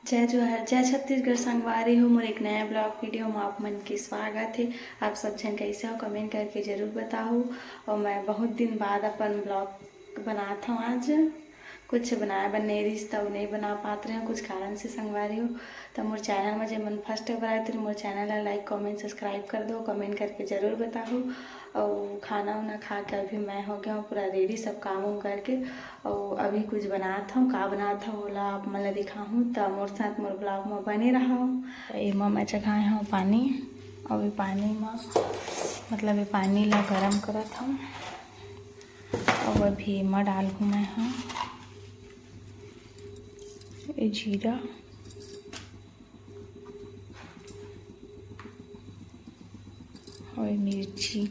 जय जोहर जय छत्तीसगढ़ संगवारी हो मोर एक नया ब्लॉग वीडियो में आप मन के स्वागत है। आप सब जन कैसे हो कमेंट करके ज़रूर बताओ। और मैं बहुत दिन बाद अपन ब्लॉग बनाता हूँ। आज कुछ बनाया बन नहीं रही तो नहीं बना पाते रहे कुछ कारण से संगवारी हो। तो मोर चैनल में जब मन फर्स्ट बार आए तो मोर चैनल लाइक कमेंट सब्सक्राइब कर दो, कमेंट करके ज़रूर बताओ। और खाना वाना खा के अभी मैं हो गया हूँ पूरा रेडी सब काम वाम करके। और अभी कुछ बनाता हूँ का बनाता हूँ बोला आप मैं दिखाऊँ तो मोर साथ मोर ब्लॉग में बने रहा हूँ। तो एमा मैं चखाए हूँ पानी और पानी में मतलब ये पानी ला गरम करत हूँ। और अभी एमा डाल हूँ मैं हाँ ये जीरा और मिर्ची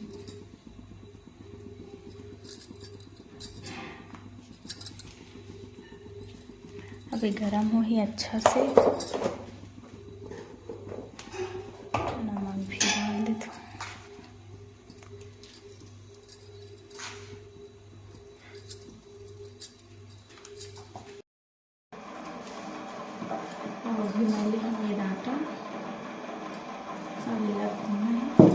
अभी गरम हो ही अच्छा से। नमक भी डाल देता हूँ। और अभी मैं लिया ये डाटा अभी लगना है।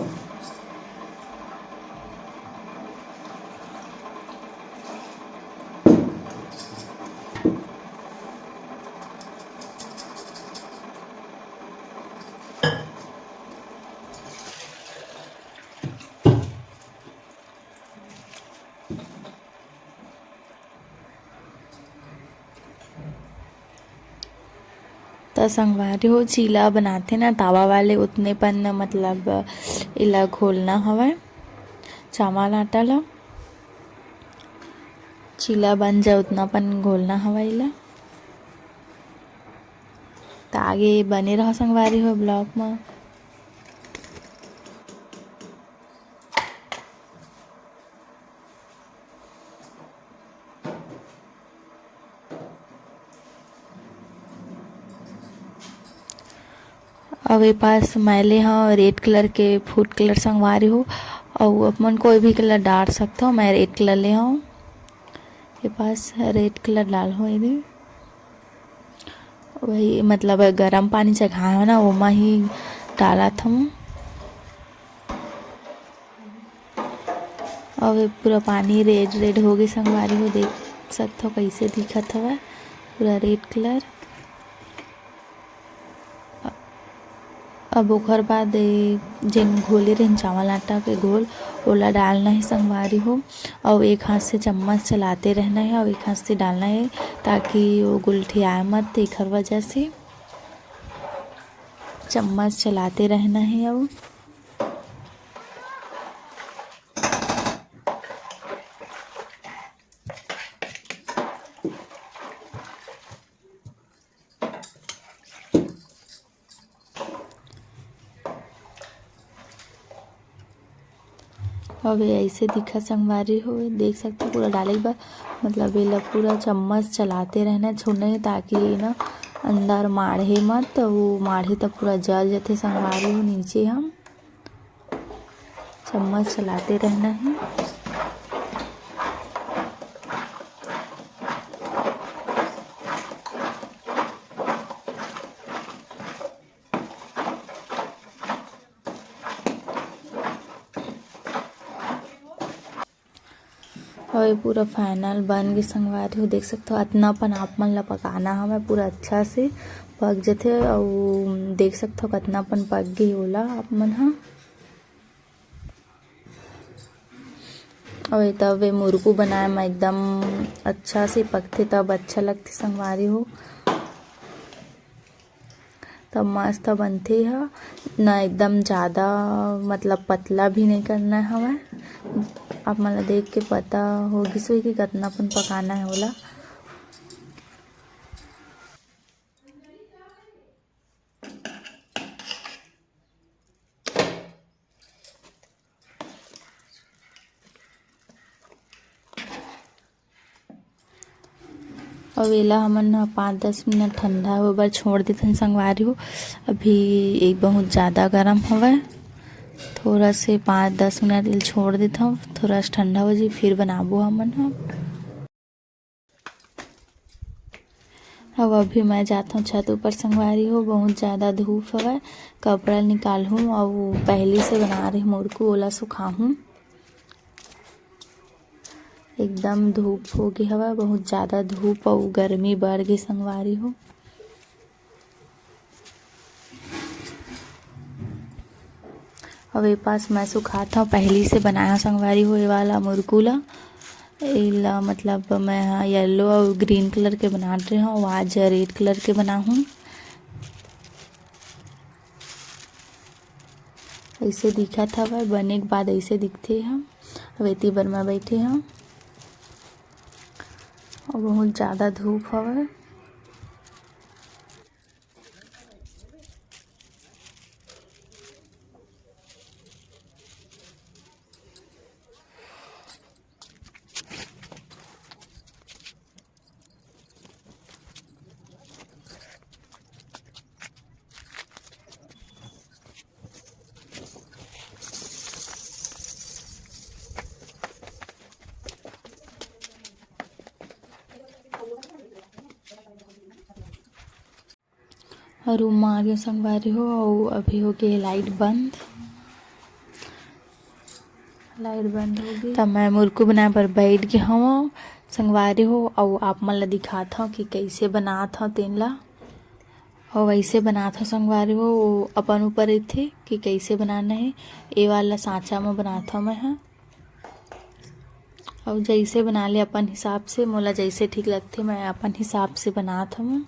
तो संगवारी हो चीला बनाते ना तावा वाले उतने पन मतलब इला घोलना हवा चावल आटा ला चीला बन जाए उतना पन घोलना हवा इला। तो आगे बने रहो संगवारी हो ब्लॉग में। अब ये पास मैले हाँ रेड कलर के फूड कलर संगवारी हो और अपन कोई भी कलर डाल सकते हो। मैं रेड कलर ले आऊँ ये पास रेड कलर डाल हो इधर वही मतलब गरम पानी चखाया हो ना वो में ही डाला था। और ये पूरा पानी रेड रेड हो गई संगवारी हो देख सकते हो कैसे दिखत हवा पूरा रेड कलर। अब ओकर बाद जिन घोले रहे चावल आटा के घोल ओला डालना है संगवारी हो। और एक हाथ से चम्मच चलाते रहना है और एक हाथ से डालना है ताकि वो गुलठी आए मत। एक वजह से चम्मच चलाते रहना है। अब अब ऐसे दिखा संगवारी हो देख सकते हो पूरा डाले के बाद मतलब ये पूरा चम्मच चलाते रहना छोड़ना है ताकि ना अंदर माढ़े मत वो माढ़े तब पूरा जल जाते संगवारी हो। नीचे हम चम्मच चलाते रहना है। और ये पूरा फाइनल बन के संगवारी हो देख सकते हो इतना अपन आप मन ला पकाना हमें पूरा अच्छा से पक जाते। और देख सकते हो कितना अपन पक गई ओला आप मन हा। और तब वे मुरकू बनाए में एकदम अच्छा से पकते तब अच्छा लगते संगवारी हो तब मस्त बनते है ना एकदम ज़्यादा मतलब पतला भी नहीं करना है हमें। आप मला देख के पता होगी सो कि कितना अपन पकाना है बोला। और वेला हमन 5-10 मिनट ठंडा हो बार छोड़ देते संगवारी हो। अभी एक बहुत ज़्यादा गर्म हवा थोड़ा से 5-10 मिनट छोड़ देता हूँ थोड़ा सा ठंडा हो जाए फिर बनाबो हमन हम। अब अभी मैं जाता हूँ छत ऊपर संगवारी हो, बहुत ज़्यादा धूप हवा। कपड़ा निकाल हूँ और वो पहले से बना रही मुर्कू ओला सुखा हूँ। एकदम धूप हो गई हवा, बहुत ज़्यादा धूप और गर्मी बढ़ गई संगवारी हो। अब ये पास मैं सुखाता हूँ पहली से बनाया संगवारी हो ये वाला मुरकुला। इला मतलब मैं येलो और ग्रीन कलर के बना रही हूँ, आज रेड कलर के बना हूँ। ऐसे दिखा था वह बने के बाद ऐसे दिखते हैं। अब इतनी बार मैं बैठे हैं और बहुत ज़्यादा धूप हवा। और रूम में आगे संगवारी हो और अभी हो गई लाइट बंद हो गई। तब मैं मुर्कू बना पर बैठ गया हूँ संगवारी हो और आप मन ला दिखाता हूँ कि कैसे बनाता हूँ तेन ला। और वैसे बनाता हूँ संगवारी हो अपन ऊपर थे कि कैसे बनाना है। ये वाला सांचा में बनाता हूँ मैं। हाँ और जैसे बना ले अपन हिसाब से, मोला जैसे ठीक लगते मैं अपन हिसाब से बनाता हूँ।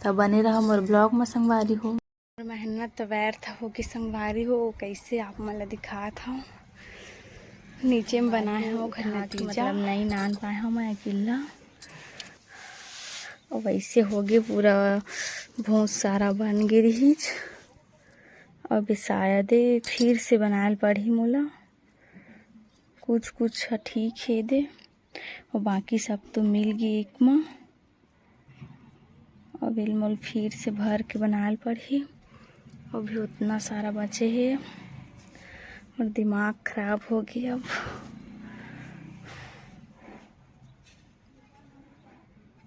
तब बने रहा मोर ब्लॉग में संगवारी हो। और मेहनत तो व्यर्थ हो कि संगवारी हो कैसे आप मला दिखा था। नीचे में बनाए हो घर नतीजा मतलब नहीं नान पाए हो मैं अकेला। और वैसे हो गए पूरा बहुत सारा बन गई रही। अब शायद फिर से बनाए पड़ी मोला, कुछ ठीक है दे और बाकी सब तो मिल गई एक में। अब इलमोल फिर से भर के बनाल पड़ी। अभी उतना सारा बचे है और दिमाग खराब हो गया। अब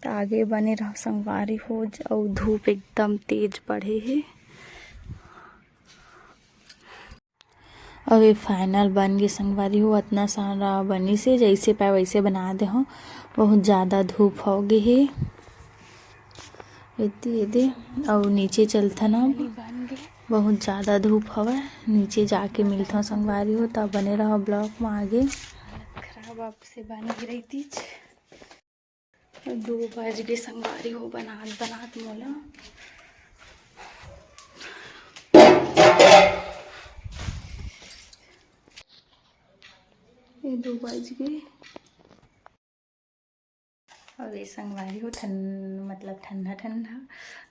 तो आगे बने रहो संगवारी हो और धूप एकदम तेज बढ़े है। अब ये फाइनल बन गई संगवारी हो, इतना सारा बनी से जैसे पाए वैसे बना दे हो। बहुत ज़्यादा धूप हो गई है इतनी और नीचे चलता ना बहुत ज़्यादा धूप हवा। नीचे जाके मिलता संगवारी हो तब बने रहो ब्लॉग में आगे। खराब आपसे बन रही थी 2 बज गए संगवारी हो बनात मोला। ये 2 बज गए। और ये संगवारी हो मतलब ठंडा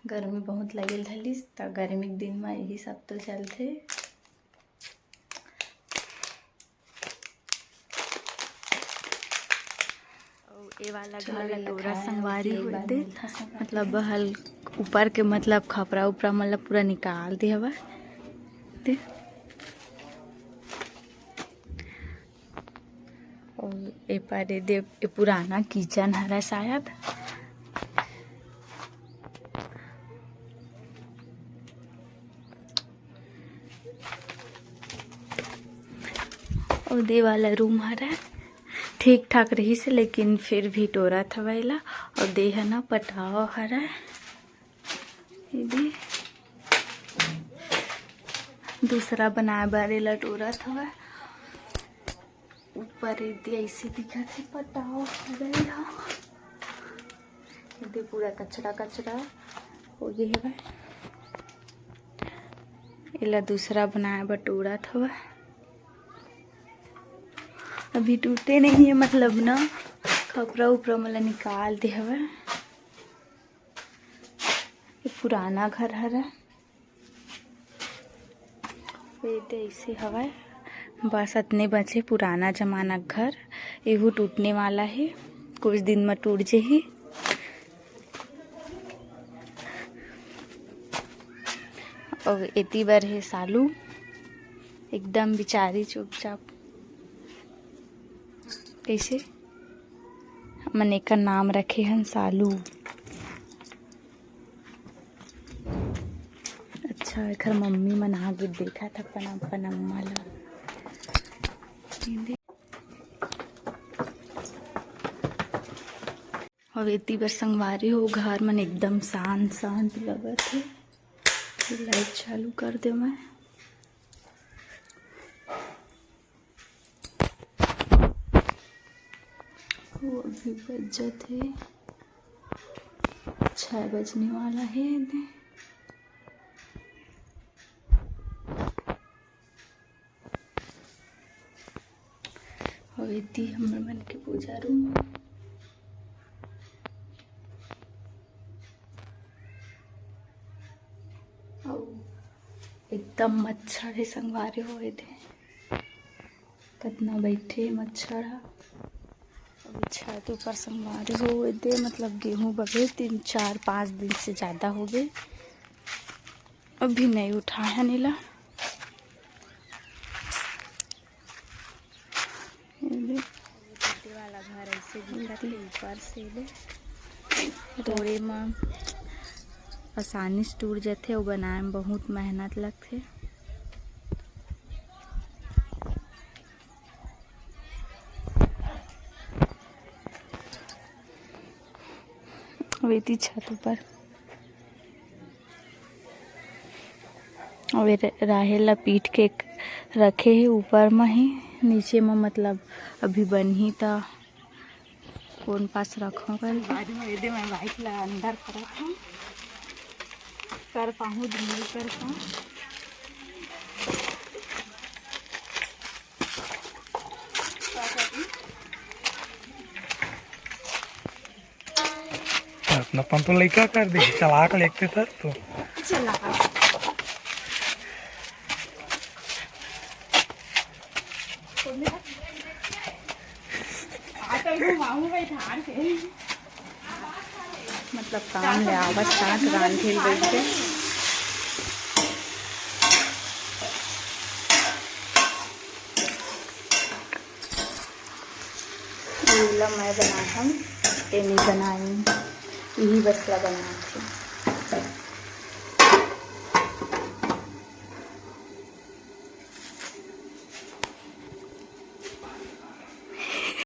गर्मी बहुत लगेल धली तो गर्मी के दिन में यही सब तो चलते। ये वाला घर पूरा संगवारी होते मतलब हल ऊपर के मतलब खपरा उपरा मतलब पूरा निकाल दे हवा दे। और ये पर दे ये पुराना किचन है शायद। और दे वाला रूम हरा ठीक ठाक रही से लेकिन फिर भी टोरा था वैला। और दे है ना पटाव हरा दे दूसरा बनाए बारे ला टोरा था। ऊपर दे ऐसे दिखा थे पटाव हरा दे पूरा कचरा हो गया है। इला दूसरा बनाया बटोरा था अभी टूटे नहीं है मतलब ना खपरा उपरा मला निकाल दे हवा। ये पुराना घर हरा ऐसे हवा। बस इतने बचे पुराना जमाना घर एहू टूटने वाला है कुछ दिन में टूट जाही। और इतनी बार है सालू एकदम बेचारी चुपचाप कैसे मैंने का नाम रखे हैं सालू। अच्छा एखर मम्मी मन आगे देखा था अपन अम्मा ला। और इतनी बार संगवारी हो घर मन एकदम शांत शांत लगत है। लाइट चालू कर दे मैं। वो अभी बजत है 6 बजने वाला है। और इतनी हमर मन के पूजा रूम एकदम मच्छर है संगवारी होए थे कितना बैठे मच्छर है। अभी छत ऊपर संगवारी होए थे मतलब गेहूँ बगे 3-4-5 दिन से ज़्यादा हो गए। अभी नहीं उठाया नीला। वाला घर ऐसे दिखत ऊपर से तोड़े में आसानी से टूट जाते। वो बनाए में बहुत मेहनत लगते। वेती छत ऊपर और राहेला पीट के रखे है ऊपर में ही। नीचे में मतलब अभी बन ही था कौन पास रखो कर मैं बाइक ला अंदर कर पाऊँ नहीं कर पाऊँ। अपना पंतो लड़का कर दे चलाक लेते सर तो चला मतलब काम ले आवाज साथ रांधेल बैठे। मैं बना हम नहीं बनाई यही बसला बना थी।